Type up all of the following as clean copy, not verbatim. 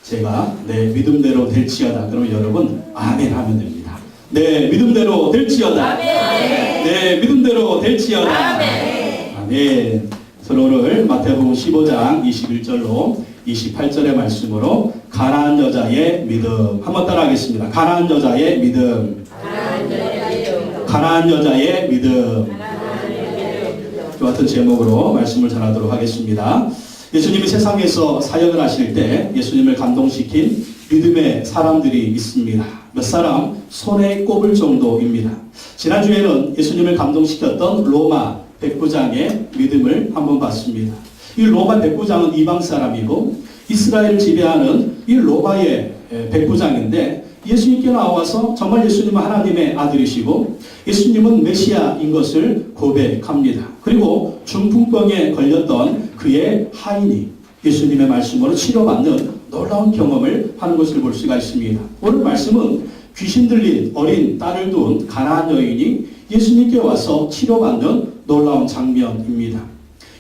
제가 내 믿음대로 될지어다. 그러면 여러분 아멘 하면 됩니다. 내 믿음대로 될지어다. 아멘. 내 믿음대로 될지어다. 아멘. 아멘. 저는 오늘 마태복음 15장 21절로 28절의 말씀으로 가난한 여자의 믿음 한번 따라하겠습니다. 가난한 여자의 믿음. 가난한 여자의 믿음. 이 같은 제목으로 말씀을 전하도록 하겠습니다. 예수님이 세상에서 사역을 하실 때 예수님을 감동시킨 믿음의 사람들이 있습니다. 몇 사람 손에 꼽을 정도입니다. 지난주에는 예수님을 감동시켰던 로마 백부장의 믿음을 한번 봤습니다. 이 로마 백부장은 이방 사람이고 이스라엘을 지배하는 이 로마의 백부장인데 예수님께 나와서 정말 예수님은 하나님의 아들이시고 예수님은 메시아인 것을 고백합니다. 그리고 중풍병에 걸렸던 그의 하인이 예수님의 말씀으로 치료받는 놀라운 경험을 하는 것을 볼 수가 있습니다. 오늘 말씀은 귀신 들린 어린 딸을 둔 가난한 여인이 예수님께 와서 치료받는 놀라운 장면입니다.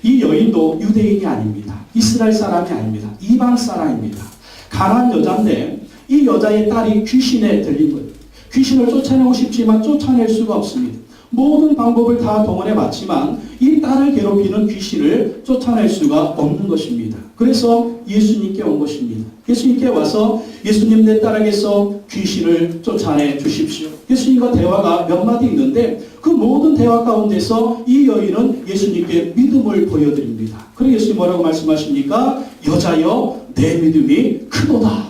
이 여인도 유대인이 아닙니다. 이스라엘 사람이 아닙니다. 이방 사람입니다. 가난한 여자인데 이 여자의 딸이 귀신에 들린 거예요. 귀신을 쫓아내고 싶지만 쫓아낼 수가 없습니다. 모든 방법을 다 동원해 봤지만 이 딸을 괴롭히는 귀신을 쫓아낼 수가 없는 것입니다. 그래서 예수님께 온 것입니다. 예수님께 와서 예수님 내 딸에게서 귀신을 쫓아내 주십시오. 예수님과 대화가 몇 마디 있는데 그 모든 대화 가운데서 이 여인은 예수님께 믿음을 보여드립니다. 그리고 예수님 뭐라고 말씀하십니까? 여자여 내 믿음이 크도다.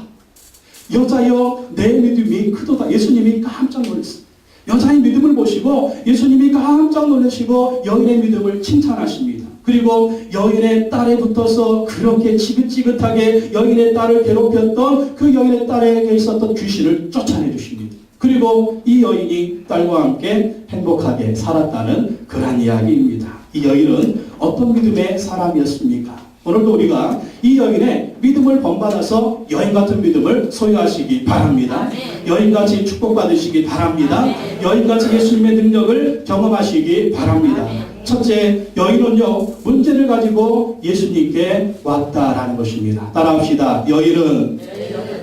여자여 내 믿음이 크도다. 예수님이 깜짝 놀랐어요. 여자의 믿음을 보시고 예수님이 깜짝 놀라시고 여인의 믿음을 칭찬하십니다. 그리고 여인의 딸에 붙어서 그렇게 지긋지긋하게 여인의 딸을 괴롭혔던 그 여인의 딸에게 있었던 귀신을 쫓아내 주십니다. 그리고 이 여인이 딸과 함께 행복하게 살았다는 그러한 이야기입니다. 이 여인은 어떤 믿음의 사람이었습니까? 오늘도 우리가 이 여인의 믿음을 본받아서 여인 같은 믿음을 소유하시기 바랍니다. 여인같이 축복받으시기 바랍니다. 여인같이 예수님의 능력을 경험하시기 바랍니다. 첫째, 여인은요 문제를 가지고 예수님께 왔다라는 것입니다. 따라합시다. 여인은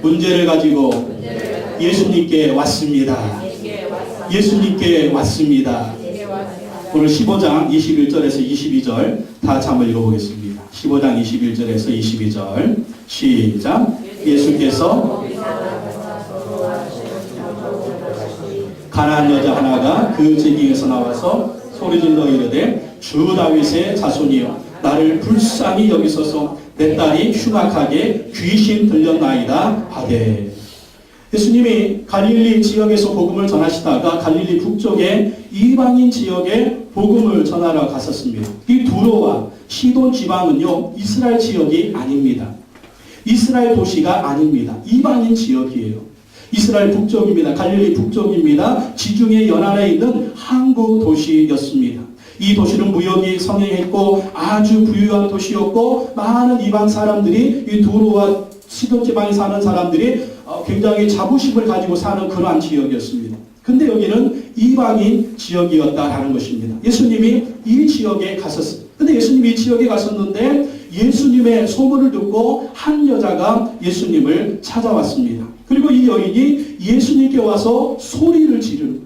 문제를 가지고 예수님께 왔습니다. 예수님께 왔습니다. 오늘 15장 21절에서 22절 다 같이 한번 읽어보겠습니다. 15장 21절에서 22절 시작. 예수께서 가난한 여자 하나가 그 지경에서 나와서 소리질러 이르되 주 다윗의 자손이여 나를 불쌍히 여기소서 내 딸이 흉악하게 귀신 들렸나이다 하되. 예수님이 갈릴리 지역에서 복음을 전하시다가 갈릴리 북쪽의 이방인 지역에 복음을 전하러 갔었습니다. 이 두로와 시돈 지방은요 이스라엘 지역이 아닙니다. 이스라엘 도시가 아닙니다. 이방인 지역이에요. 이스라엘 북쪽입니다. 갈릴리 북쪽입니다. 지중해 연안에 있는 항구 도시였습니다. 이 도시는 무역이 성행했고 아주 부유한 도시였고 많은 이방 사람들이 이 두로와 시돈 지방에 사는 사람들이 굉장히 자부심을 가지고 사는 그러한 지역이었습니다. 근데 여기는 이방인 지역이었다라는 것입니다. 예수님이 이 지역에 갔었어요. 근데 예수님이 이 지역에 갔었는데 예수님의 소문을 듣고 한 여자가 예수님을 찾아왔습니다. 그리고 이 여인이 예수님께 와서 소리를 지르는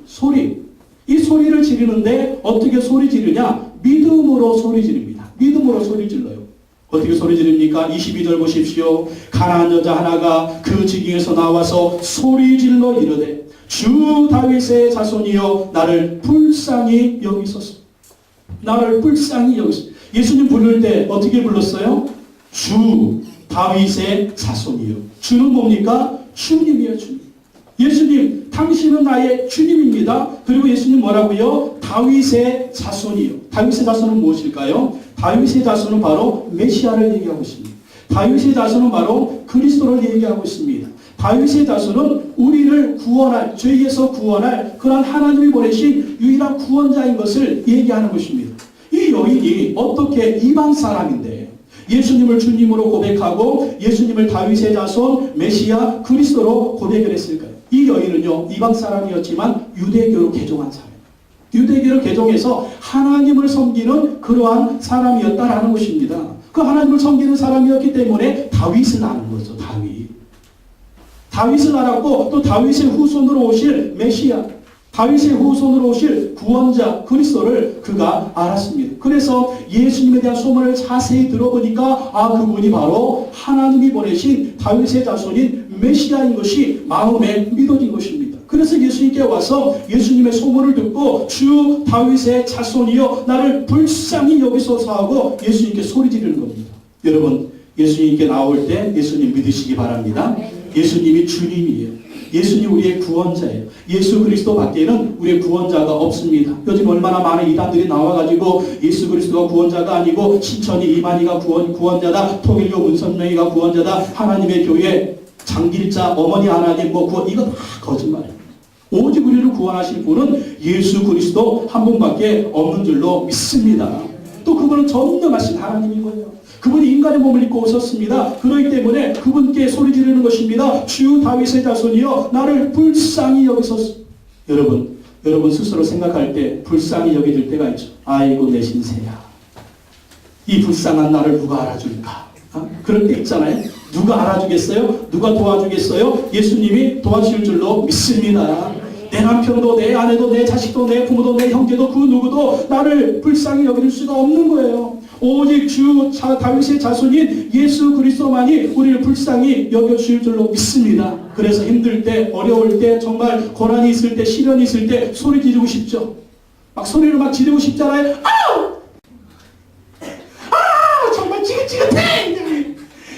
이 소리를 지르는데 어떻게 소리 지르냐? 믿음으로 소리 지릅니다. 믿음으로 소리 질러요. 어떻게 소리 지릅니까? 22절 보십시오. 가난한 여자 하나가 그 지경에서 나와서 소리 질러 이르되 주 다윗의 자손이여 나를 불쌍히 여기소서. 나를 불쌍히 여기소서. 예수님 부를 때 어떻게 불렀어요? 주 다윗의 자손이여. 주는 뭡니까? 주님이에요. 주님. 예수님 당신은 나의 주님입니다. 그리고 예수님 뭐라고요? 다윗의 자손이요. 다윗의 자손은 무엇일까요? 다윗의 자손은 바로 메시아를 얘기하고 있습니다. 다윗의 자손은 바로 그리스도를 얘기하고 있습니다. 다윗의 자손은 우리를 구원할, 죄에서 구원할 그런 하나님이 보내신 유일한 구원자인 것을 얘기하는 것입니다. 이 여인이 어떻게 이방 사람인데 예수님을 주님으로 고백하고 예수님을 다윗의 자손, 메시아, 그리스도로 고백을 했을까요? 이 여인은요 이방 사람이었지만 유대교로 개종한 사람. 유대교를 개종해서 하나님을 섬기는 그러한 사람이었다라는 것입니다. 그 하나님을 섬기는 사람이었기 때문에 다윗을 아는 거죠. 다윗. 다윗을 알았고 또 다윗의 후손으로 오실 메시아, 다윗의 후손으로 오실 구원자 그리스도를 그가 알았습니다. 그래서 예수님에 대한 소문을 자세히 들어보니까 그분이 바로 하나님이 보내신 다윗의 자손인 메시아인 것이 마음에 믿어진 것입니다. 그래서 예수님께 와서 예수님의 소문을 듣고 주 다윗의 자손이여 나를 불쌍히 여기소서 하고 예수님께 소리 지르는 겁니다. 여러분, 예수님께 나올 때 예수님 믿으시기 바랍니다. 예수님이 주님이에요. 예수님 우리의 구원자예요. 예수 그리스도 밖에는 우리의 구원자가 없습니다. 요즘 얼마나 많은 이단들이 나와가지고 예수 그리스도가 구원자가 아니고 신천이 이만희가 구원자다, 통일교 문선명이가 구원자다, 하나님의 교회 장길자 어머니 하나님 이거 다 거짓말이에요. 오직 우리를 구원하실 분은 예수 그리스도 한 분밖에 없는 줄로 믿습니다. 또 그분은 전능하신 하나님인 거예요. 그분이 인간의 몸을 입고 오셨습니다. 그렇기 때문에 그분께 소리 지르는 것입니다. 주 다윗의 자손이여 나를 불쌍히 여기소서. 여러분 스스로 생각할 때 불쌍히 여겨질 때가 있죠. 아이고 내 신세야. 이 불쌍한 나를 누가 알아줄까? 그럴 때 있잖아요. 누가 알아주겠어요? 누가 도와주겠어요? 예수님이 도와주실 줄로 믿습니다. 내 남편도 내 아내도 내 자식도 내 부모도 내 형제도 그 누구도 나를 불쌍히 여길 수가 없는 거예요. 오직 주 다윗의 자손인 예수 그리스도만이 우리를 불쌍히 여겨주실 줄로 믿습니다. 그래서 힘들 때, 어려울 때, 정말 고난이 있을 때, 시련이 있을 때 소리 지르고 싶죠. 막 소리를 막 지르고 싶잖아요. 정말 지긋지긋해!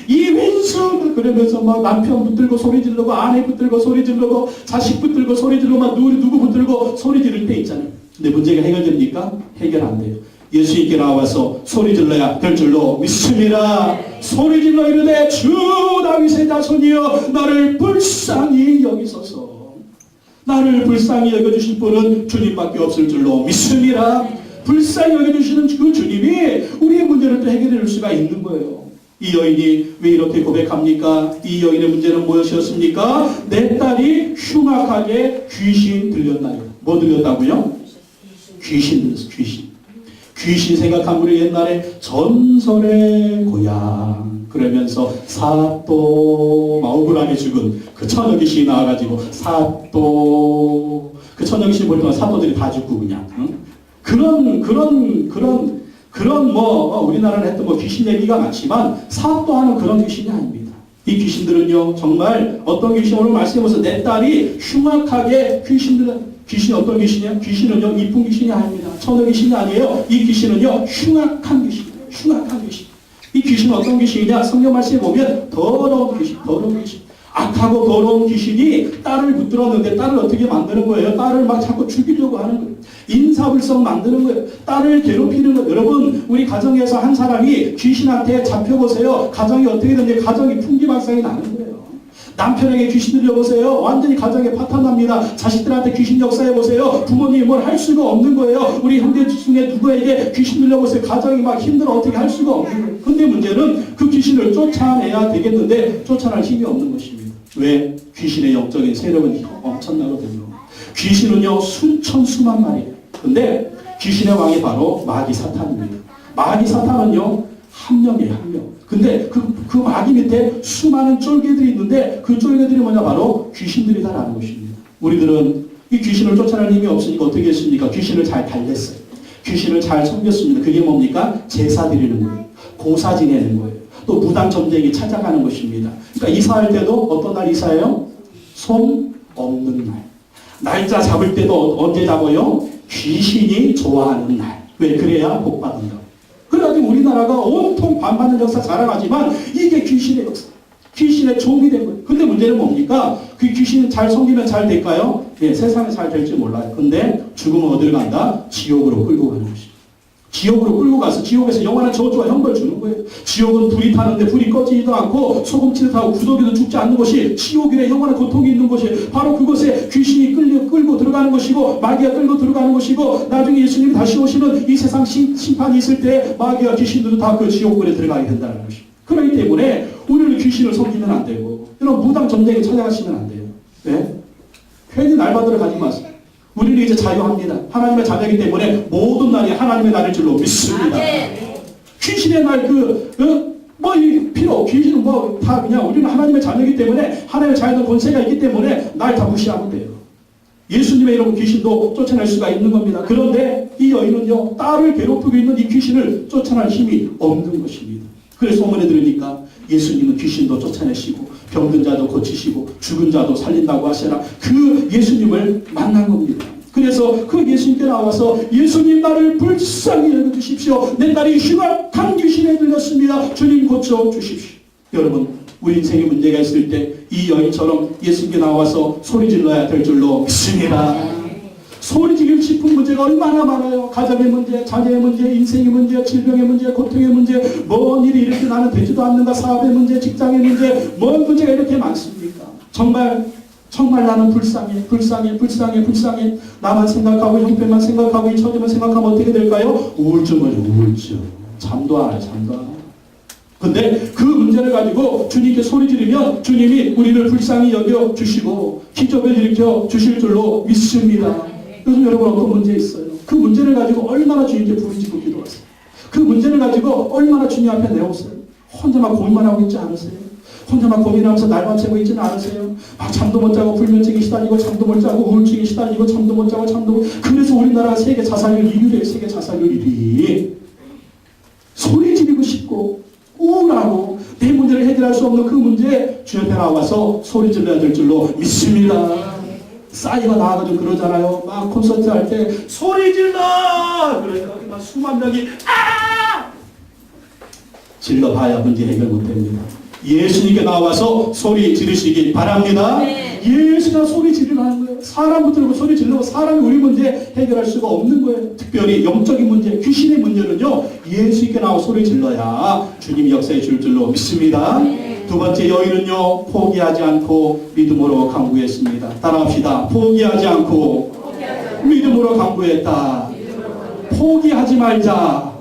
이 왼수 그러면서 막 남편 붙들고 소리 지르고 아내 붙들고 소리 지르고 자식 붙들고 소리 지르고 막 누구 붙들고 소리 지를 때 있잖아요. 근데 문제가 해결됩니까? 해결 안 돼요. 예수님께 나와서 소리 질러야 될 줄로 믿습니다. 소리 질러 이르되 주 다윗의 자손이여 나를 불쌍히 여기소서. 나를 불쌍히 여겨주실 분은 주님밖에 없을 줄로 믿습니다. 불쌍히 여겨주시는 그 주님이 우리의 문제를 또 해결해 줄 수가 있는 거예요. 이 여인이 왜 이렇게 고백합니까? 이 여인의 문제는 무엇이었습니까? 내 딸이 흉악하게 귀신 들렸나요? 뭐 들렸다고요? 귀신 들렸어. 귀신 생각하면 우리 옛날에 전설의 고향 그러면서 사또 막 억울하게 죽은 그 처녀 귀신이 나와가지고 사또 그 처녀 귀신 볼 때마다 사또들이 다 죽고 그냥 그런 우리나라는 했던 귀신 얘기가 많지만 사또하는 그런 귀신이 아닙니다. 이 귀신들은요 정말 어떤 귀신 오늘 말씀해보세요. 내 딸이 흉악하게 귀신이 어떤 귀신이에요? 귀신은요 이쁜 귀신이 아닙니다. 처녀 귀신이 아니에요. 이 귀신은요 흉악한 귀신이에요. 흉악한 귀신. 이 귀신은 어떤 귀신이냐? 성경 말씀에 보면 더러운 귀신. 악하고 더러운 귀신이 딸을 붙들었는데 딸을 어떻게 만드는 거예요? 딸을 막 자꾸 죽이려고 하는 거예요. 인사불성 만드는 거예요. 딸을 괴롭히는 거예요. 여러분 우리 가정에서 한 사람이 귀신한테 잡혀보세요. 가정이 어떻게 되는지 가정이 풍기박상이 나는 거예요. 남편에게 귀신 들려보세요. 완전히 가정에 파탄납니다. 자식들한테 귀신 역사해보세요. 부모님이 뭘 할 수가 없는 거예요. 우리 형제 중에 누구에게 귀신 들려보세요. 가정이 막 힘들어 어떻게 할 수가 없는 거예요. 근데 문제는 그 귀신을 쫓아내야 되겠는데 쫓아낼 힘이 없는 것입니다. 왜? 귀신의 영적인 세력은 엄청나거든요. 귀신은요 수천 수만 마리예요. 근데 귀신의 왕이 바로 마귀 사탄입니다. 마귀 사탄은요 한 명이에요. 한 명. 근데 그 마귀 밑에 수많은 쫄개들이 있는데 그 쫄개들이 뭐냐 바로 귀신들이다라는 것입니다. 우리들은 이 귀신을 쫓아낼 힘이 없으니까 어떻게 했습니까? 귀신을 잘 달랬어요. 귀신을 잘 섬겼습니다. 그게 뭡니까? 제사 드리는 거예요. 고사 지내는 거예요. 또 무당 점쟁이 찾아가는 것입니다. 그러니까 이사할 때도 어떤 날 이사해요? 손 없는 날. 날짜 잡을 때도 언제 잡아요? 귀신이 좋아하는 날. 왜? 그래야 복 받는다. 그래가지고 우리나라가 온통 반받는 역사 자랑하지만 이게 귀신의 역사. 귀신의 종이 된 거예요. 근데 문제는 뭡니까? 그 귀신을 잘 섬기면 잘 될까요? 네, 세상에 잘 될지 몰라요. 근데 죽으면 어디를 간다? 지옥으로 끌고 가는 것입니다. 지옥으로 끌고 가서 지옥에서 영원한 저주와 형벌 주는 거예요. 지옥은 불이 타는데 불이 꺼지지도 않고 소금치를 타고 구더기도 죽지 않는 것이 지옥이래. 영원한 고통이 있는 것이 바로 그것에 귀신이 끌고 들어가는 것이고 마귀가 끌고 들어가는 것이고 나중에 예수님이 다시 오시는 이 세상 심판이 있을 때 마귀와 귀신들도 다 그 지옥불에 들어가게 된다는 것입니다. 그렇기 때문에 우리는 귀신을 섬기면 안 되고 이런 무당 점쟁이 찾아가시면 안 돼요. 네? 괜히 날 받으러 가지 마세요. 우리는 이제 자유합니다. 하나님의 자녀이기 때문에 모든 날이 하나님의 날일 줄로 믿습니다. 귀신의 날 뭐 이 필요 귀신은 뭐 다 그냥 우리는 하나님의 자녀이기 때문에 하나님의 자녀의 권세가 있기 때문에 날 다 무시하면 돼요. 예수님의 이름 귀신도 쫓아낼 수가 있는 겁니다. 그런데 이 여인은요, 딸을 괴롭히고 있는 이 귀신을 쫓아낼 힘이 없는 것입니다. 그래서 소문에 들으니까 예수님은 귀신도 쫓아내시고 병든 자도 고치시고 죽은 자도 살린다고 하시라 그 예수님을 만난 겁니다. 그래서 그 예수님께 나와서 예수님 나를 불쌍히 여겨주십시오. 내 딸이 흉악한 귀신에 들렸습니다. 주님 고쳐주십시오. 여러분, 우리 인생에 문제가 있을 때 이 여인처럼 예수님께 나와서 소리 질러야 될 줄로 믿습니다. 소리 지르고 싶은 문제가 얼마나 많아요. 가정의 문제, 자녀의 문제, 인생의 문제, 질병의 문제, 고통의 문제, 뭔 일이 이렇게 나는 되지도 않는가, 사업의 문제, 직장의 문제, 뭔 문제가 이렇게 많습니까? 정말 나는 불쌍해. 나만 생각하고 형편만 생각하고 이 처지만 생각하면 어떻게 될까요? 우울증. 잠도 안 해요. 근데 그 문제를 가지고 주님께 소리 지르면 주님이 우리를 불쌍히 여겨 주시고 기적을 일으켜 주실 줄로 믿습니다. 요즘 여러분 어떤 문제 있어요? 그 문제를 가지고 얼마나 주님께 부르짖고 기도하세요? 그 문제를 가지고 얼마나 주님 앞에 내오세요? 혼자만 고민만 하고 있지 않으세요? 혼자만 고민하면서 날만 새고 있지는 않으세요? 막 잠도 못 자고 불면증이 시달리고 잠도 못 자고 우울증이 시달리고 잠도 못 자고 그래서 우리나라가 세계 자살률 1위래요. 세계 자살률 1위. 소리 지르고 싶고 우울하고 내 문제를 해결할 수 없는 그 문제에 주 옆에 나와서 소리 질러야 될 줄로 믿습니다. 싸이가 나와가지고 그러잖아요. 막 콘서트 할 때 소리 질러! 그러니까 막 수만 명이 질러봐야 문제 해결 못됩니다. 예수님께 나와서 소리 지르시기 바랍니다. 네. 예수가 소리 지르라는 거예요. 사람 붙들고 소리 지르고 사람이 우리 문제 해결할 수가 없는 거예요. 특별히 영적인 문제, 귀신의 문제는요, 예수님께 나와 소리 질러야 주님이 역사해 줄 줄로 믿습니다. 네. 두 번째 여인은요, 포기하지 않고 믿음으로 강구했습니다. 따라합시다. 포기하지 않고 믿음으로 강구했다. 포기하지 말자.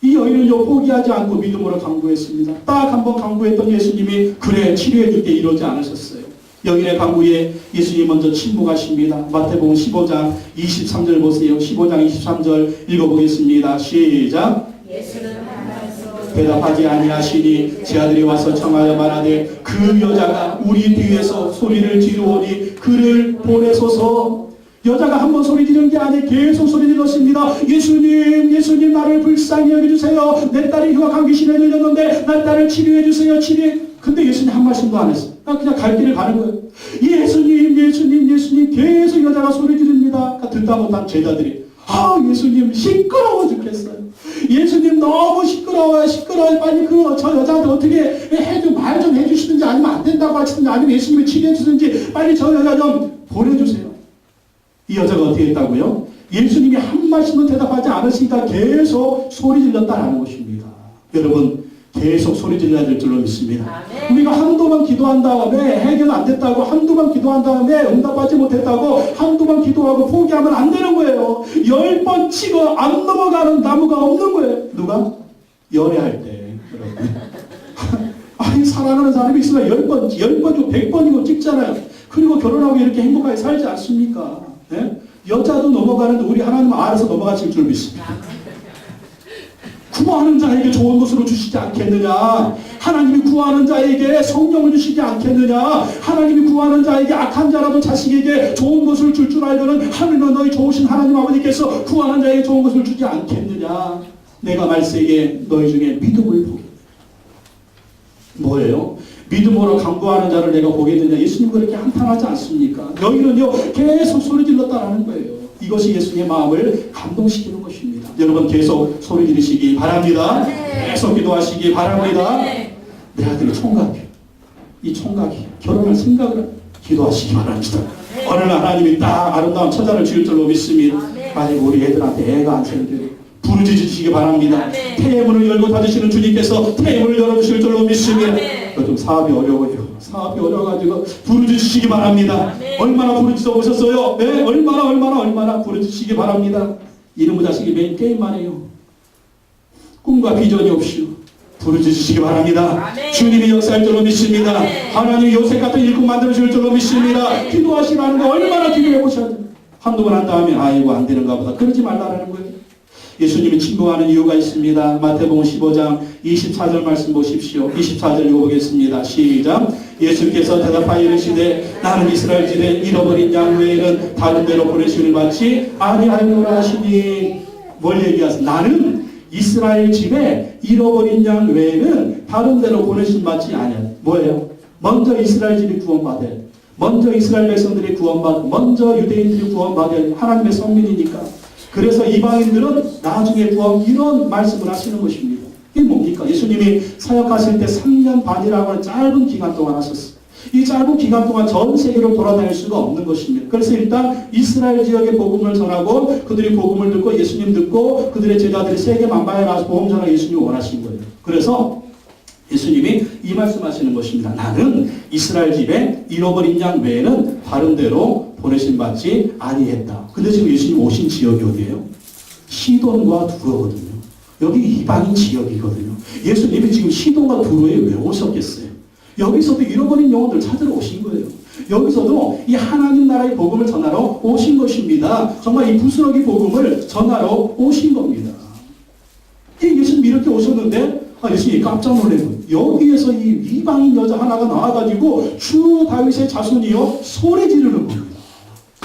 이 여인은요, 포기하지 않고 믿음으로 강구했습니다. 딱 한 번 강구했던 예수님이 그래 치료해 줄게 이러지 않으셨어요. 여인의 강구에 예수님 먼저 침묵하십니다. 마태복음 15장 23절 보세요. 15장 23절 읽어보겠습니다. 시작. 대답하지 아니하시니 제 아들이 와서 청하여 말하되 그 여자가 우리 뒤에서 소리를 지르오니 그를 보내소서. 여자가 한 번 소리 지른 게 아니에요. 계속 소리 질렀습니다. 예수님 나를 불쌍히 여겨주세요. 내 딸이 흉악한 귀신에 들렸는데 내 딸을 치료해주세요. 근데 예수님 한 말씀도 안 했어요. 그냥 갈 길을 가는 거예요. 예수님 계속 여자가 소리 지릅니다. 듣다 못한 제자들이 예수님 시끄러워 죽겠어요. 예수님 너무 시끄러워요. 빨리 저 여자한테 어떻게 말 좀 해주시든지 아니면 안 된다고 하시든지 아니면 예수님이 치료해주든지 빨리 저 여자 좀 보내주세요. 이 여자가 어떻게 했다고요? 예수님이 한 말씀도 대답하지 않으시니까 계속 소리 질렀다라는 것입니다. 여러분, 계속 소리 질러야 될 줄로 믿습니다. 우리가 한두 번 기도한 다음에 해결 안 됐다고, 한두 번 기도한 다음에 응답받지 못했다고, 한두 번 기도하고 포기하면 안 되는 거예요. 10번 치고 안 넘어가는 나무가 없는 거예요. 누가? 연애할 때. 아니, 사랑하는 사람이 있으면 10번이고 100번이고 찍잖아요. 그리고 결혼하고 이렇게 행복하게 살지 않습니까? 네? 여자도 넘어가는데 우리 하나님 알아서 넘어가실 줄 믿습니다. 구하는 자에게 좋은 것으로 주시지 않겠느냐? 하나님이 구하는 자에게 성령을 주시지 않겠느냐? 하나님이 구하는 자에게 악한 자라도 자식에게 좋은 것을 줄 줄 알고는 하늘은 너희 좋으신 하나님 아버지께서 구하는 자에게 좋은 것을 주지 않겠느냐? 내가 말세에 너희 중에 믿음을 보게. 뭐예요? 믿음으로 강구하는 자를 내가 보게 되냐. 예수님 그렇게 한탄하지 않습니까? 여인은요 계속 소리 질렀다라는 거예요. 이것이 예수님의 마음을 감동시키는 것입니다. 여러분 계속 소리 지르시기 바랍니다. 계속 기도하시기 바랍니다. 내 아들이 총각이에요. 이 총각이 결혼할 생각을 기도하시기 바랍니다. 어느 날 하나님이 딱 아름다운 처자를 지을 줄로 믿습니다. 만약 우리 애들한테 애가 안 생겨요. 부르짖으시기 바랍니다. 태문을 열고 닫으시는 주님께서 태문을 열어주실 줄로 믿습니다. 요즘 사업이 어려워요. 사업이 어려워가지고 부르짖으시기 바랍니다. 얼마나 부르짖어 보셨어요? 네? 얼마나 부르짖으시기 바랍니다. 이놈의 자식이 매일 게임만 해요. 꿈과 비전이 없이요. 부르짖으시기 바랍니다. 주님이 역사할 줄로 믿습니다. 하나님이 요셉 같은 일꾼 만들어줄 줄로 믿습니다. 기도하시라는 거 얼마나 기도해 보셔야 돼요. 한두 번 한 다음에 아이고 안 되는가 보다 그러지 말라는 거예요. 예수님이 침묵하는 이유가 있습니다. 마태복음 15장 24절 말씀 보십시오. 24절 읽어보겠습니다. 시작. 예수께서 대답하여 이르시되 나는 이스라엘 집에 잃어버린 양 외에는 다른 데로 보내심을 받지 아니하노라 하시니. 뭘 얘기하세요? 나는 이스라엘 집에 잃어버린 양 외에는 다른 데로 보내심 받지 아니하노라. 뭐예요? 먼저 이스라엘 집이 구원받아야 돼. 먼저 이스라엘 백성들이 구원받아, 먼저 유대인들이 구원받아야 돼. 하나님의 성민이니까. 그래서 이방인들은 나중에 구원, 이런 말씀을 하시는 것입니다. 이게 뭡니까? 예수님이 사역하실 때 3년 반이라고 하는 짧은 기간 동안 하셨어요. 이 짧은 기간 동안 전 세계로 돌아다닐 수가 없는 것입니다. 그래서 일단 이스라엘 지역에 복음을 전하고 그들이 복음을 듣고 예수님 듣고 그들의 제자들이 세계 만방에 나와서 복음 전하고 예수님이 원하신 거예요. 그래서 예수님이 이 말씀하시는 것입니다. 나는 이스라엘 집에 잃어버린 양 외에는 다른 데로 보내심 받지 아니했다. 근데 지금 예수님 오신 지역이 어디예요? 시돈과 두로거든요. 여기 이방인 지역이거든요. 예수님이 지금 시돈과 두로에 왜 오셨겠어요? 여기서도 잃어버린 영혼들 찾으러 오신 거예요. 여기서도 이 하나님 나라의 복음을 전하러 오신 것입니다. 정말 이 부스러기 복음을 전하러 오신 겁니다. 예수님이 이렇게 오셨는데 예수님이 깜짝 놀란 거예요. 여기에서 이 이방인 여자 하나가 나와가지고 주 다윗의 자손이요 소리 지르는 겁니다.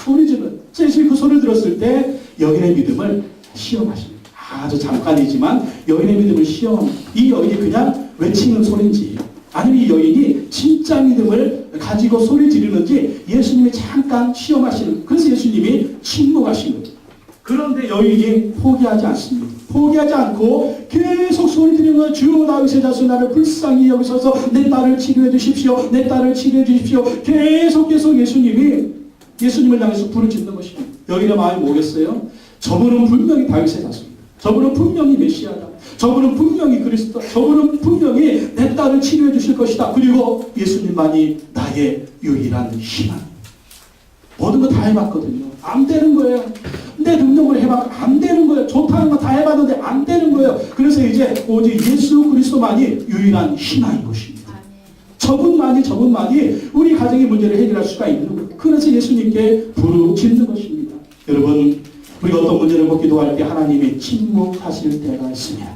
소리 지르는. 예수님이 그 소리를 들었을 때 여인의 믿음을 시험하십니다. 아주 잠깐이지만 여인의 믿음을 시험. 이 여인이 그냥 외치는 소리인지 아니면 이 여인이 진짜 믿음을 가지고 소리 지르는지 예수님이 잠깐 시험하시는. 그래서 예수님이 침묵하신 거예요. 그런데 여인이 포기하지 않습니다. 포기하지 않고 계속 소리 지르는 거예요. 주 다윗의 자손 나를 불쌍히 여기셔서 내 딸을 치료해 주십시오. 내 딸을 치료해 주십시오. 계속 예수님을 향해서 부르짖는 것입니다. 여인의 마음이 뭐겠어요? 저분은 분명히 다윗의 자손입니다. 저분은 분명히 메시아다. 저분은 분명히 그리스도. 저분은 분명히 내 딸을 치료해 주실 것이다. 그리고 예수님만이 나의 유일한 희망. 모든 거 다 해봤거든요. 안 되는 거예요. 내 능력을 해봤고 안 되는 거예요. 좋다는 거 다 해봤는데 안 되는 거예요. 그래서 이제 오직 예수 그리스도만이 유일한 희망인 것입니다. 저분만이 우리 가정의 문제를 해결할 수가 있는 거예요. 그래서 예수님께 부르짖는 것입니다. 여러분, 우리가 어떤 문제를 못 기도할 때 하나님이 침묵하실 때가 있으면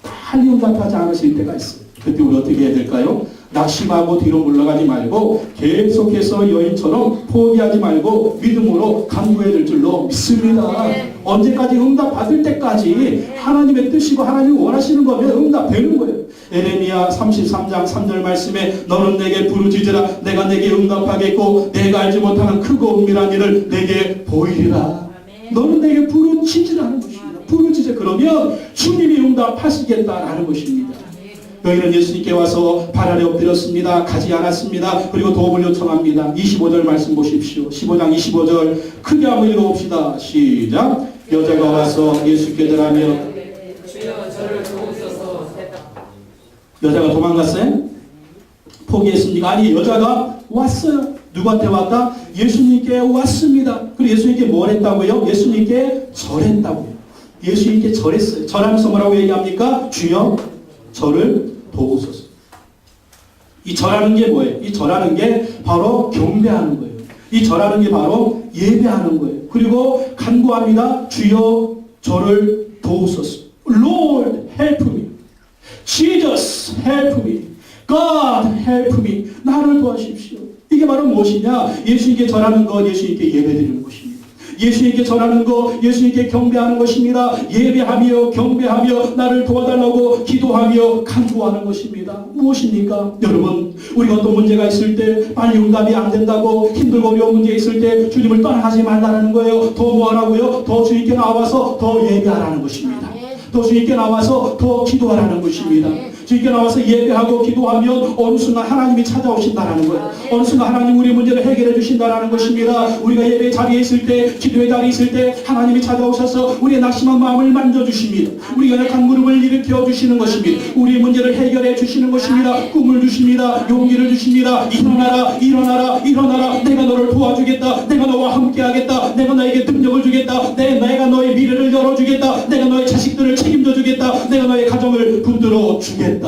빨리 응답하지 않으실 때가 있어요. 그때 우리 어떻게 해야 될까요? 낙심하고 뒤로 물러가지 말고 계속해서 여인처럼 포기하지 말고 믿음으로 간구해야 될 줄로 믿습니다. 언제까지 응답 받을 때까지 하나님의 뜻이고 하나님이 원하시는 거면 응답되는 거예요. 에레미야 33장 3절 말씀에 너는 내게 부르짖으라 내가 내게 응답하겠고 내가 알지 못하는 크고 은밀한 일을 내게 보이리라. 너는 내게 부르짖으라는 것입니다. 부르짖으. 그러면 주님이 응답하시겠다라는 것입니다. 여인은 예수님께 와서 발 아래 엎드렸습니다. 가지 않았습니다. 그리고 도움을 요청합니다. 25절 말씀 보십시오. 15장 25절 크게 한번 읽어봅시다. 시작. 여자가 와서 예수께 절하며 주여 저를 도우소서. 여자가 도망갔어요? 포기했습니까? 아니, 여자가 왔어요. 누구한테 왔다? 예수님께 왔습니다. 그리고 예수님께 뭘 했다고요? 예수님께 절했다고요. 예수님께 절했어요. 절하면서 뭐라고 얘기합니까? 주여 저를 도우소서. 이 절하는 게 뭐예요? 이 절하는 게 바로 경배하는 거예요. 이 절하는 게 바로 예배하는 거예요. 그리고 간구합니다. 주여 저를 도우소서. Lord help me. Jesus help me. God help me. 나를 도와주십시오. 이게 바로 무엇이냐? 예수님께 절하는 것, 예수님께 예배드리는 것입니다. 예수님께 전하는 것, 예수님께 경배하는 것입니다. 예배하며 경배하며 나를 도와달라고 기도하며 간구하는 것입니다. 무엇입니까? 여러분, 우리가 어떤 문제가 있을 때 빨리 응답이 안 된다고 힘들고 어려운 문제 있을 때 주님을 떠나가지 말라는 거예요. 더 뭐하라고요? 더 주님께 나와서 더 예배하라는 것입니다. 더 주님께 나와서 더 기도하라는 것입니다. 주님께 나와서 예배하고 기도하면 어느 순간 하나님이 찾아오신다는 거예요. 어느 순간 하나님 우리 문제를 해결해 주신다는 것입니다. 우리가 예배 자리에 있을 때, 기도의 자리에 있을 때 하나님이 찾아오셔서 우리의 낙심한 마음을 만져주십니다. 우리가 약한 무릎을 일으켜 주시는 것입니다. 우리의 문제를 해결해 주시는 것입니다. 꿈을 주십니다. 용기를 주십니다. 일어나라, 일어나라, 일어나라. 내가 너를 도와주겠다. 내가 너와 함께하겠다. 내가 너에게 능력을 주겠다. 내가 너의 미래를 열어주겠다. 내가 너의 자식들을 책임져 주겠다. 내가 너의 가정을 붙들어 주겠다.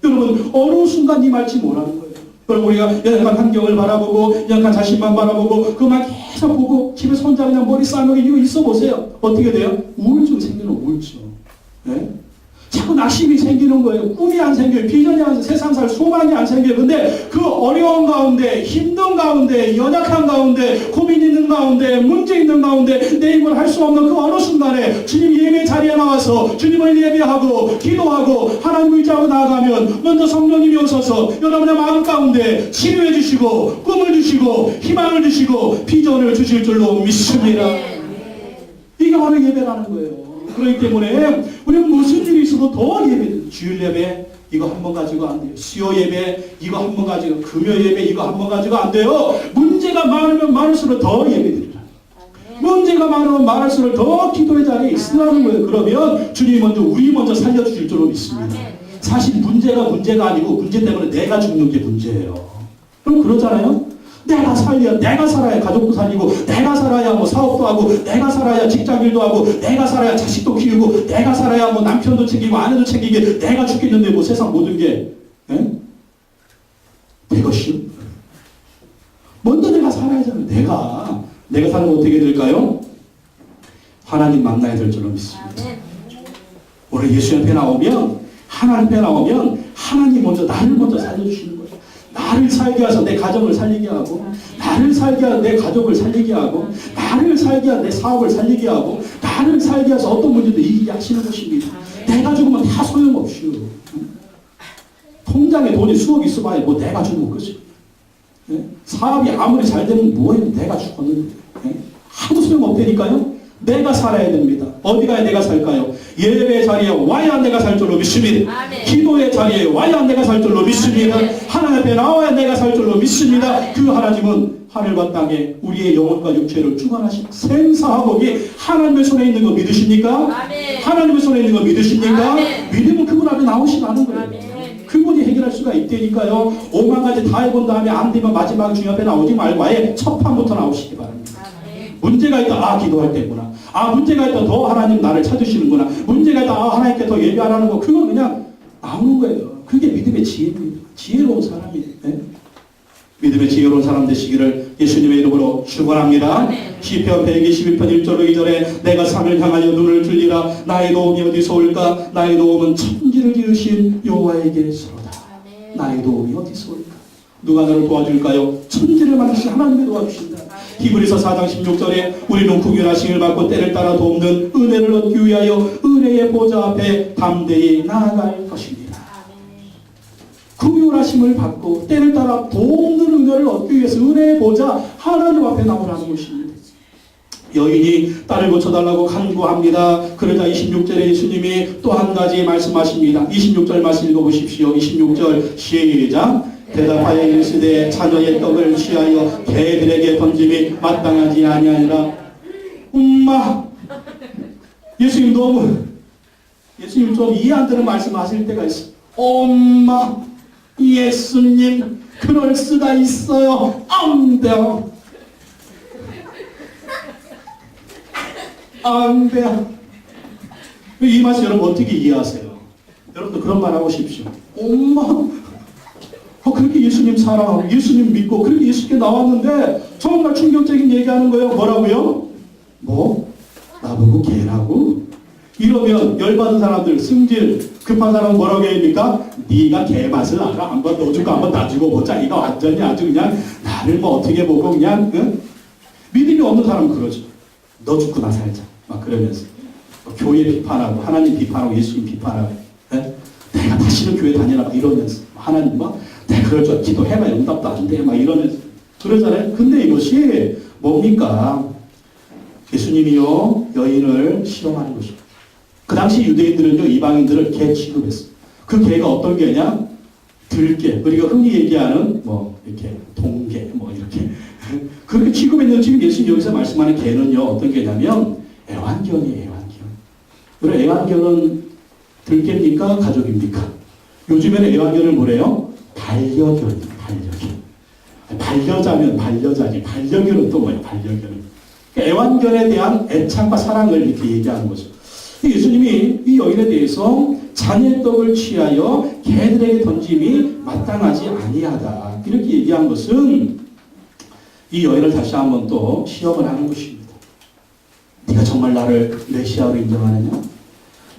여러분, 어느 순간 이 말치 뭐라는 거예요? 그럼 우리가 연약한 환경을 바라보고 연약한 자신만 바라보고 그만 계속 보고 집에서 혼자 그냥 머리 싸매고 이거 있어 보세요. 어떻게 돼요? 우울증 생기는 우울증. 네? 자꾸 낙심이 생기는 거예요. 꿈이 안 생겨요. 비전이 안 생겨요. 세상 살 소망이 안 생겨요. 근데 그 어려운 가운데, 힘든 가운데, 연약한 가운데, 고민 있는 가운데, 문제 있는 가운데 내 입을 할 수 없는 그 어느 순간에 주님 예배 자리에 나와서 주님을 예배하고 기도하고 하나님 의지하고 나아가면 먼저 성령님이 오셔서 여러분의 마음 가운데 치료해 주시고 꿈을 주시고 희망을 주시고 비전을 주실 줄로 믿습니다. 이게 바로 예배라는 거예요. 그렇기 때문에 우리는 무슨 일이 있어도 더 예배, 주일 예배 이거 한 번 가지고 안 돼요. 수요 예배 이거 한 번 가지고, 금요 예배 이거 한 번 가지고 안 돼요. 문제가 많으면 많을수록 더 예배드리라. 문제가 많으면 많을수록 더 기도의 자리에 있으라는 거예요. 그러면 주님이 우리 먼저 살려주실 줄로 믿습니다. 사실 문제가 아니고 문제 때문에 내가 죽는 게 문제예요. 그럼 그러잖아요. 내가 살아야 가족도 살리고, 내가 살아야 뭐 사업도 하고, 내가 살아야 직장일도 하고, 내가 살아야 자식도 키우고, 내가 살아야 뭐 남편도 챙기고, 아내도 챙기게, 내가 죽겠는데 뭐 세상 모든 게, 되것이요? 먼저 내가 살아야잖아요. 내가 살면 어떻게 될까요? 하나님 만나야 될 줄로 믿습니다. 오늘 예수 앞에 나오면, 하나님 앞에 나오면, 하나님 나를 먼저 살려주시는 거예요. 나를 살게 하셔서 내 가정을 살리게 하고, 나를 살게 하셔서 내 가족을 살리게 하고, 나를 살게 하셔서 내 사업을 살리게 하고, 나를 살게 하셔서 어떤 문제도 이기게 하시는 것입니다. 내가 죽으면 다 소용없이요. 통장에 돈이 수억 있어봐야 뭐 내가 죽은 거지. 사업이 아무리 잘 되면 뭐예요? 내가 죽었는데. 아무 소용없다니까요. 내가 살아야 됩니다. 어디 가야 내가 살까요? 예배 자리에 와야 내가 살 줄로 믿습니다. 아멘. 기도의 자리에 와야 내가 살 줄로 믿습니다. 아멘. 하나님 앞에 나와야 내가 살 줄로 믿습니다. 아멘. 그 하나님은 하늘과 땅에 우리의 영혼과 육체를 주관하신 생사하복이 하나님의 손에 있는 거 믿으십니까? 아멘. 하나님의 손에 있는 거 믿으십니까? 아멘. 믿으면 그분 앞에 나오시라는 거예요. 아멘. 그분이 해결할 수가 있다니까요. 5만 가지 다 해본 다음에 안 되면 마지막 주님 앞에 나오지 말고 아예 첫 판부터 나오시기 바랍니다. 문제가 있다. 기도할 때구나. 문제가 있다. 더 하나님 나를 찾으시는구나. 문제가 있다. 하나님께 더 예배하라는 거. 그건 그냥 나오는 거예요. 그게 믿음의 지혜입니다. 지혜로운 사람이에요. 네? 믿음의 지혜로운 사람 되시기를 예수님의 이름으로 축원합니다. 시편 121편 1절 2절에 내가 산을 향하여 눈을 들리라. 나의 도움이 어디서 올까? 나의 도움은 천지를 지으신 여호와에게서로다. 나의 도움이 어디서 올까? 누가 너를 도와줄까요? 천지를 만드신 하나님이 도와주신다. 히브리서 4장 16절에 우리는 긍휼하심을 받고 때를 따라 돕는 은혜를 얻기 위하여 은혜의 보좌 앞에 담대히 나아갈 것입니다. 긍휼하심을 받고 때를 따라 돕는 은혜를 얻기 위해서 은혜의 보좌 하나님 앞에 나오라는 것입니다. 여인이 딸을 고쳐달라고 간구합니다. 그러자 26절에 예수님이 또 한 가지 말씀하십니다. 26절 말씀 읽어보십시오. 26절 시작. 대답하여 이르시되 자녀의 떡을 취하여 개들에게 던짐이 마땅하지 아니하니라. 엄마, 예수님 좀 이해 안 되는 말씀하실 때가 있어. 엄마, 예수님 그럴 수가 있어요. 안 돼요. 안 돼요. 이 말씀 여러분 어떻게 이해하세요? 여러분도 그런 말 하고 싶으시오. 엄마, 그렇게 예수님 사랑하고 예수님 믿고 그렇게 예수께 나왔는데 정말 충격적인 얘기하는 거예요. 뭐라고요? 나보고 개라고? 이러면 열받은 사람들, 승질 급한 사람은 뭐라고 해야 됩니까? 네가 개 맛을 알아? 한번 넣어주고 한번 놔주고 보자. 이거 완전히 아주 그냥 나를 어떻게 보고 그냥 믿음이 없는 사람은 그러죠. 너 죽고 나 살자. 막 그러면서 교회 비판하고 하나님 비판하고 예수님 비판하고 내가 다시는 교회 다니라 이러면서 하나님 내가 그럴 줄 기도해봐 응답도 안 돼 막 이러면서 그러잖아요. 근데 이것이 뭡니까? 예수님이요 여인을 실험하는 것입니다. 그 당시 유대인들은요 이방인들을 개 취급했어요. 그 개가 어떤 개냐? 들개. 우리가 흔히 얘기하는 이렇게 동개 이렇게 그렇게 취급했는데 지금 예수님 여기서 말씀하는 개는요 어떤 개냐면 애완견이에요. 애완견. 그럼 애완견은 들개입니까? 가족입니까? 요즘에는 애완견을 뭐래요? 반려견. 반려자면 반려자지. 반려견은 또 뭐예요? 반려견은. 애완견에 대한 애착과 사랑을 이렇게 얘기하는 거죠. 예수님이 이 여인에 대해서 자네 떡을 취하여 개들에게 던짐이 마땅하지 아니하다. 이렇게 얘기한 것은 이 여인을 다시 한번 또 시험을 하는 것입니다. 네가 정말 나를 메시아로 인정하느냐?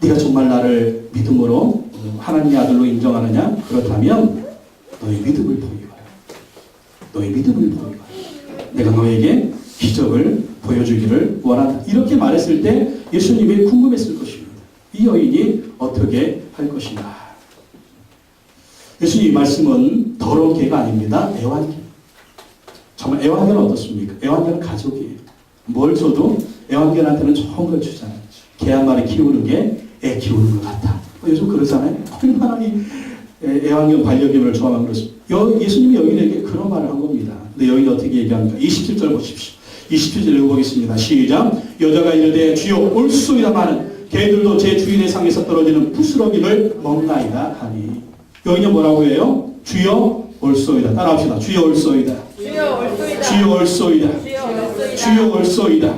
네가 정말 나를 믿음으로 하나님의 아들로 인정하느냐? 그렇다면 너의 믿음을 보여라. 너의 믿음을 보여라. 내가 너에게 기적을 보여주기를 원한다. 이렇게 말했을 때 예수님이 궁금했을 것입니다. 이 여인이 어떻게 할 것인가? 예수님 이 말씀은 더러운 개가 아닙니다. 애완개. 정말 애완개는 어떻습니까? 애완개는 가족이에요. 뭘 줘도 애완개한테는 좋은 걸 주잖아요. 개 한 마리 키우는 게 애 키우는 것 같다. 요즘 그러잖아요. 얼마나 이 애완견 반려견을 좋아하는 그렇습니다. 예수님이 여인에게 그런 말을 한 겁니다. 근데 여인이 어떻게 얘기합니까? 27절 보십시오. 27절 읽어보겠습니다. 시작. 여자가 이르되 주여 올소이다마는 개들도 제 주인의 상에서 떨어지는 부스러기를 먹나이다 하니. 여인이 뭐라고 해요? 주여 올소이다. 따라합시다. 주여 올소이다. 주여 올소이다. 주여 올소이다. 주여 올소이다.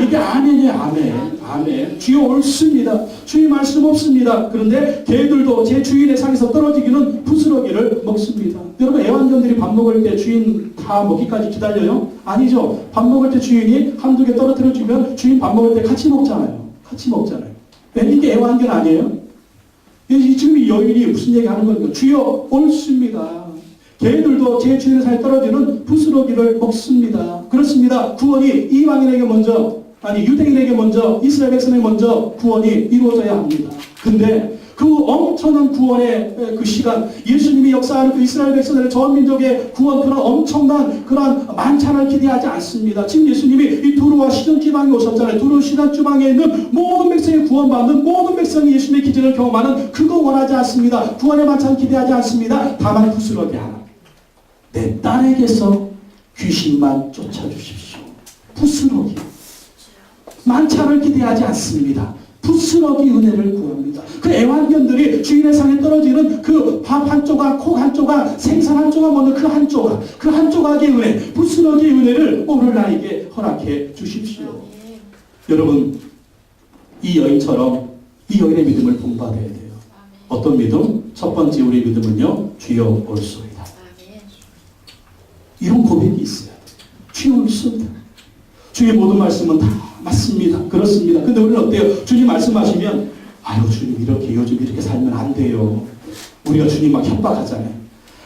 이게 아멘이에요. 아멘. 주여 옳습니다. 주의 말씀 없습니다. 그런데 개들도 제 주인의 상에서 떨어지기는 부스러기를 먹습니다. 여러분 애완견들이 밥 먹을 때 주인 다 먹기까지 기다려요? 아니죠. 밥 먹을 때 주인이 한두 개 떨어뜨려주면 주인 밥 먹을 때 같이 먹잖아요. 왜 이게 애완견 아니에요? 지금 이 여인이 무슨 얘기 하는 겁니까? 주여 옳습니다. 개들도 제 주인의 상에 떨어지는 부스러기를 먹습니다. 그렇습니다. 구원이 이방인에게 먼저, 유대인에게 먼저, 이스라엘 백성에게 먼저 구원이 이루어져야 합니다. 근데 그 엄청난 구원의 그 시간, 예수님이 역사하는 그 이스라엘 백성들의 전 민족의 구원, 그런 엄청난 그런 만찬을 기대하지 않습니다. 지금 예수님이 이 두루와 시돈 지방에 오셨잖아요. 두루 시돈 지방에 있는 모든 백성이 구원받는, 모든 백성이 예수님의 기적을 경험하는 그거 원하지 않습니다. 구원의 만찬 기대하지 않습니다. 다만 부스러기 하나. 내 딸에게서 귀신만 쫓아주십시오. 부스러기. 만찬을 기대하지 않습니다. 부스러기 은혜를 구합니다. 그 애완견들이 주인의 상에 떨어지는 그 밥 한 조각, 콕 한 조각, 생선 한 조각 먹는 그 한 조각, 그 한 조각의 은혜, 부스러기의 은혜를 오늘 나에게 허락해 주십시오. 여러분, 이 여인처럼 이 여인의 믿음을 본받아야 돼요. 어떤 믿음? 첫 번째 우리 믿음은요, 주여 올소이다. 이런 고백이 있어야 돼요. 주여 올소이다. 주의 모든 말씀은 다 맞습니다. 그렇습니다. 근데 우리는 어때요? 주님 말씀하시면 아유 주님 요즘 이렇게 살면 안 돼요. 우리가 주님 막 협박하잖아요.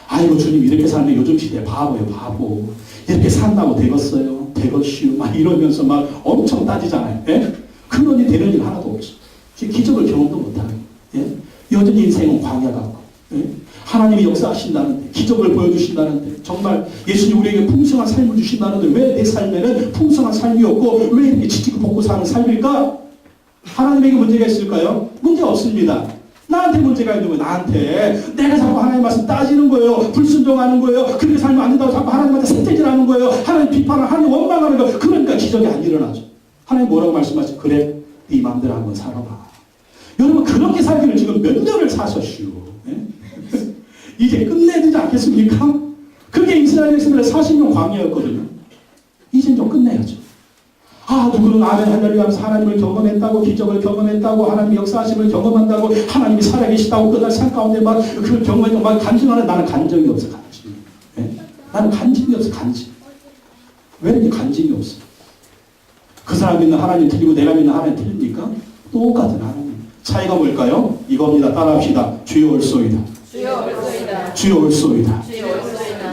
아이고 주님 이렇게 살면 요즘 시대 바보예요. 바보. 이렇게 산다고 되겠어요? 되겠슈? 막 이러면서 막 엄청 따지잖아요. 예? 그러니 되는 일 하나도 없어. 기적을 경험도 못하고 예? 여전히 인생은 광야 같고 예? 하나님이 역사하신다는데 기적을 보여주신다는데 정말 예수님 우리에게 풍성한 삶을 주신다는데 왜 내 삶에는 풍성한 삶이 없고 왜 이렇게 지치고 볶고 사는 삶일까? 하나님에게 문제가 있을까요? 문제 없습니다. 나한테 문제가 있는 거예요. 나한테. 내가 자꾸 하나님 말씀 따지는 거예요. 불순종하는 거예요. 그렇게 살면 안 된다고 자꾸 하나님한테 삿대질하는 거예요. 하나님 비판을 하나님 원망하는 거예요. 그러니까 기적이 안 일어나죠. 하나님 뭐라고 말씀하시죠? 그래 네 마음대로 한번 살아봐. 여러분 그렇게 살기를 지금 몇 년을 사셨슈. 이제 끝내야 되지 않겠습니까? 그게 이스라엘 백성들의 40년 광야였거든요. 이제 좀 끝내야죠. 누구는 아멘 할렐루야 하면서 하나님을 경험했다고, 기적을 경험했다고, 하나님의 역사하심을 경험한다고, 하나님이 살아계시다고 그날 산 가운데 막 그걸 경험했다고 막 간증하는 나는 간증이 없어. 나는 간증이 없어. 왜 이렇게 간증이 없어? 그 사람 믿는 하나님 틀리고 내가 믿는 하나님 틀립니까? 똑같은 하나님. 차이가 뭘까요? 이겁니다. 따라합시다. 주여 올소이다. 주여 올소이다.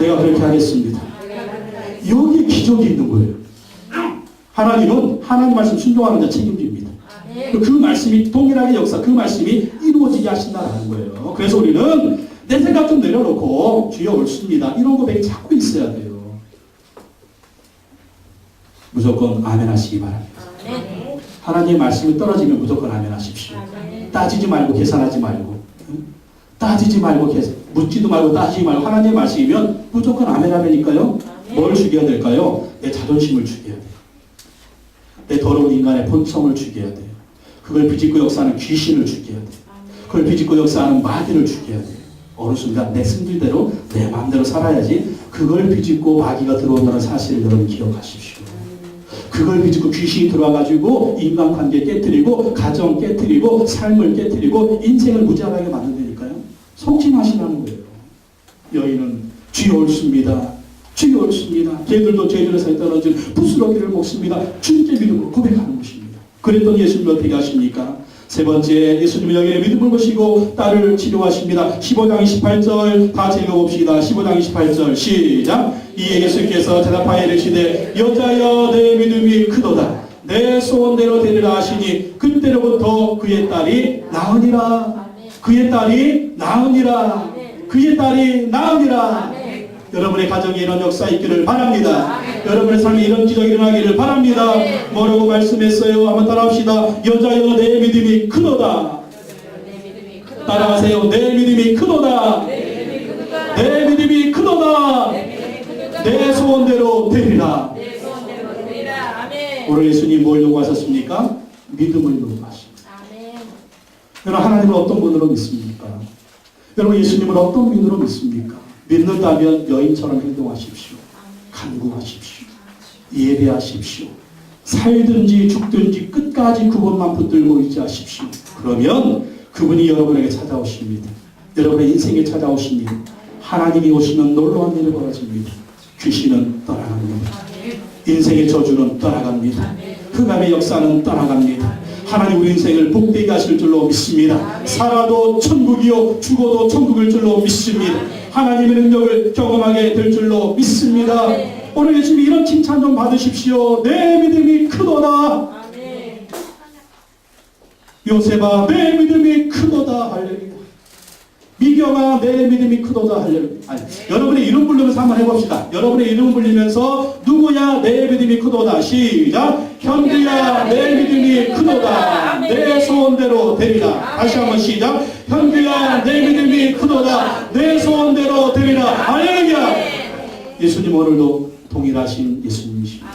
내가 그렇게 하겠습니다. 여기 기적이 있는 거예요. 하나님은 하나님 말씀 순종하는 자 책임집니다. 그 말씀이 동일하게 역사, 그 말씀이 이루어지게 하신다는 거예요. 그래서 우리는 내 생각 좀 내려놓고 주여 옳습니다. 이런 고백이 자꾸 있어야 돼요. 무조건 아멘 하시기 바랍니다. 하나님의 말씀이 떨어지면 무조건 아멘 하십시오. 따지지 말고 계산하지 말고 묻지도 말고 따지지 말고 하나님의 말씀이면 무조건 아멘 하면니까요. 뭘 죽여야 될까요? 내 자존심을 죽여야 돼요. 내 더러운 인간의 본성을 죽여야 돼요. 그걸 비집고 역사하는 귀신을 죽여야 돼요. 그걸 비집고 역사하는 마귀를 죽여야 돼요. 어느 순간 내 승질대로 내 마음대로 살아야지 그걸 비집고 마귀가 들어온다는 사실을 여러분 기억하십시오. 그걸 믿고 귀신이 들어와가지고 인간관계 깨뜨리고 가정 깨뜨리고 삶을 깨뜨리고 인생을 무자하게 만든다니까요. 속지 마시라는 거예요. 여인은 주여 옳습니다. 주여 옳습니다. 걔들도 죄들의 사이에 떨어진 부스러기를 먹습니다. 주님께 믿음을 고백하는 것입니다. 그랬더니 예수님 어떻게 하십니까? 세 번째, 예수님은 여인의 믿음을 보시고 딸을 치료하십니다. 15장 28절 다 읽어봅시다. 15장 28절 시작. 이에 예수께서 대답하여 이르시되 여자여 내 믿음이 크도다. 내 소원대로 되리라 하시니 그때로부터 그의 딸이 나으니라. 그의 딸이 나으니라. 그의 딸이 나으니라. 여러분의 가정에 이런 역사 있기를 바랍니다. 여러분의 삶에 이런 기적이 일어나기를 바랍니다. 뭐라고 말씀했어요? 한번 따라합시다. 여자여 내 믿음이 크도다. 따라하세요. 내 믿음이 크도다. 내 믿음이 크도다. 내 소원대로 되리라. 오늘 예수님 뭘 요구하셨습니까? 믿음을 요구하십니다. 여러분 하나님을 어떤 분으로 믿습니까? 여러분 예수님을 어떤 분으로 믿습니까? 믿는다면 여인처럼 행동하십시오. 간구하십시오. 예배하십시오. 살든지 죽든지 끝까지 그분만 붙들고 의지하십시오. 그러면 그분이 여러분에게 찾아오십니다. 여러분의 인생에 찾아오십니다. 하나님이 오시면 놀라운 일이 벌어집니다. 귀신은 떠나갑니다. 인생의 저주는 떠나갑니다. 흑암의 역사는 떠나갑니다. 하나님 우리 인생을 복되게 하실 줄로 믿습니다. 살아도 천국이요 죽어도 천국일 줄로 믿습니다. 하나님의 능력을 경험하게 될 줄로 믿습니다. 오늘 예수님 이런 칭찬 좀 받으십시오. 내 믿음이 크도다. 요셉아 내 믿음이 크도다. 할렐루야. 미경아 내 믿음이 크도다. 할렐루야. 여러분의 이름 부르면서 한번 해봅시다. 여러분의 이름 불리면서 누구야 내 믿음이 크도다. 시작. 현규야 내 믿음이 크도다. 내 소원대로 되리라. 다시 한번 시작. 현규야 내 믿음이 크도다. 내 소원대로 되리라. 할렐루야. 예수님 오늘도 동일하신 예수님이십니다.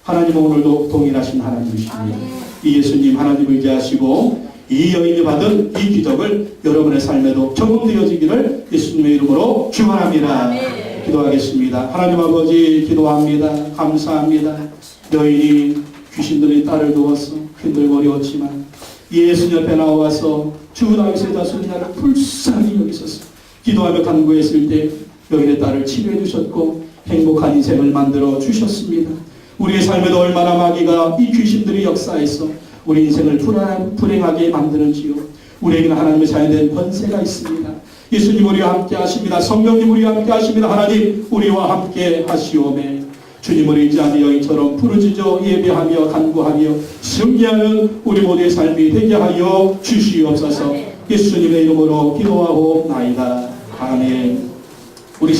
하나님은 오늘도 동일하신 하나님이십니다. 이 예수님 하나님을 의지하시고 이 여인이 받은 이 기적을 여러분의 삶에도 경험되어지기를 예수님의 이름으로 축원합니다. 기도하겠습니다. 하나님 아버지 기도합니다. 감사합니다. 여인이 귀신들의 딸을 두어서 힘들고 어려웠지만 예수 옆에 나와서 주 다윗의 자손이 나를 불쌍히 여기소서 기도하며 간구했을 때 여인의 딸을 치료해 주셨고 행복한 인생을 만들어 주셨습니다. 우리의 삶에도 얼마나 마귀가 이 귀신들의 역사에서 우리 인생을 불행하게 만드는지요. 우리에게는 하나님의 자연된 권세가 있습니다. 예수님 우리와 함께 하십니다. 성령님 우리와 함께 하십니다. 하나님 우리와 함께 하시오매. 주님을 의지하는 여인처럼 부르짖어 예배하며 간구하며 승리하는 우리 모두의 삶이 되게 하여 주시옵소서. 예수님의 이름으로 기도하고 나이다. 아멘.